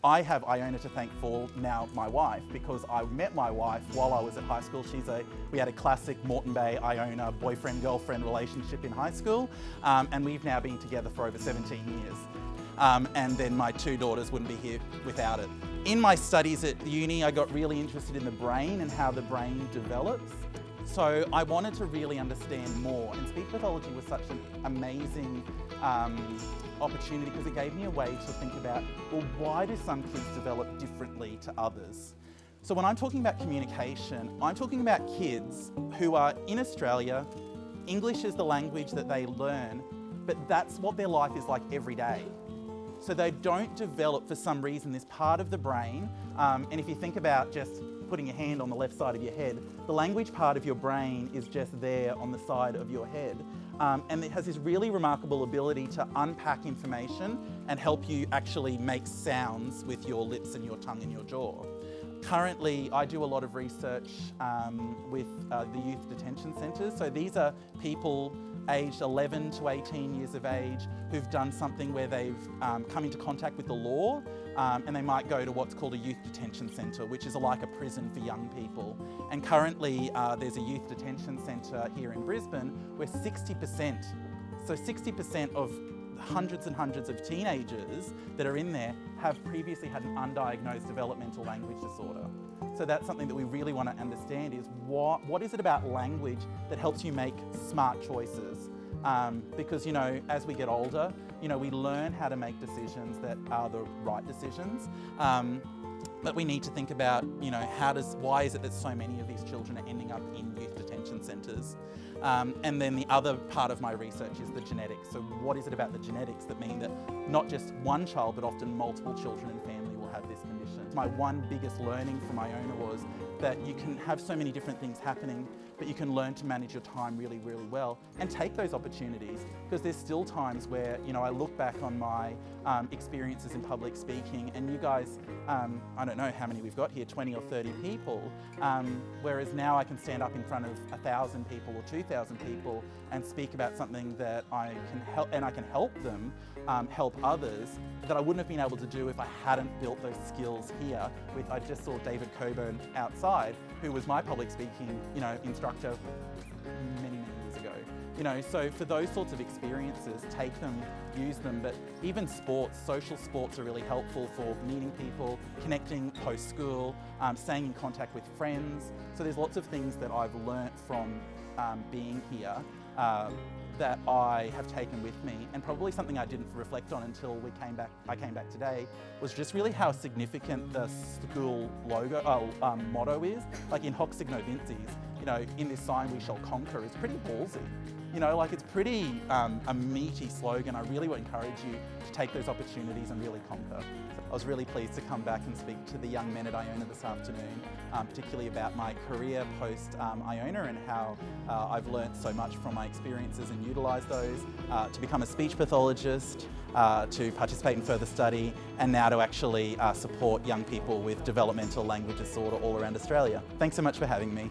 I have Iona to thank for now my wife, because I met my wife while I was at high school. We had a classic Moreton Bay Iona boyfriend-girlfriend relationship in high school, and we've now been together for over 17 years. And then my 2 daughters wouldn't be here without it. In my studies at uni, I got really interested in the brain and how the brain develops. So I wanted to really understand more, and speech pathology was such an amazing opportunity, because it gave me a way to think about, well, why do some kids develop differently to others? So when I'm talking about communication, I'm talking about kids who are in Australia. English is the language that they learn, but that's what their life is like every day. So they don't develop, for some reason, this part of the brain, and if you think about just putting your hand on the left side of your head, the language part of your brain is just there on the side of your head. And it has this really remarkable ability to unpack information and help you actually make sounds with your lips and your tongue and your jaw. Currently, I do a lot of research with the youth detention centres. So these are people aged 11 to 18 years of age who've done something where they've come into contact with the law, and they might go to what's called a youth detention centre, which is like a prison for young people. And currently there's a youth detention centre here in Brisbane where 60% of hundreds and hundreds of teenagers that are in there have previously had an undiagnosed developmental language disorder. So that's something that we really want to understand, is what is it about language that helps you make smart choices? Because, you know, as we get older, you know, we learn how to make decisions that are the right decisions. But we need to think about, you know, why is it that so many of these children are ending up in youth detention centres? And then the other part of my research is the genetics. So what is it about the genetics that mean that not just one child, but often multiple children and family will have this condition? My one biggest learning from Iona was that you can have so many different things happening, but you can learn to manage your time really, really well and take those opportunities, because there's still times where, you know, I look back on my experiences in public speaking, and you guys, I don't know how many we've got here, 20 or 30 people, whereas now I can stand up in front of 1,000 people or 2,000 people and speak about something that I can help, and I can help them help others, that I wouldn't have been able to do if I hadn't built those skills here. I just saw David Coburn outside, who was my public speaking, you know, instructor many, many years ago. You know, so for those sorts of experiences, take them, use them. But even sports, social sports are really helpful for meeting people, connecting post-school, staying in contact with friends. So there's lots of things that I've learnt from being here that I have taken with me, and probably something I didn't reflect on until I came back today, was just really how significant the school logo, motto is. Like in Hoc Signo Vinces, you know, in this sign we shall conquer, is pretty ballsy. You know, like it's pretty a meaty slogan. I really would encourage you to take those opportunities and really conquer. So I was really pleased to come back and speak to the young men at Iona this afternoon, particularly about my career post Iona and how I've learnt so much from my experiences and utilised those to become a speech pathologist, to participate in further study, and now to actually support young people with developmental language disorder all around Australia. Thanks so much for having me.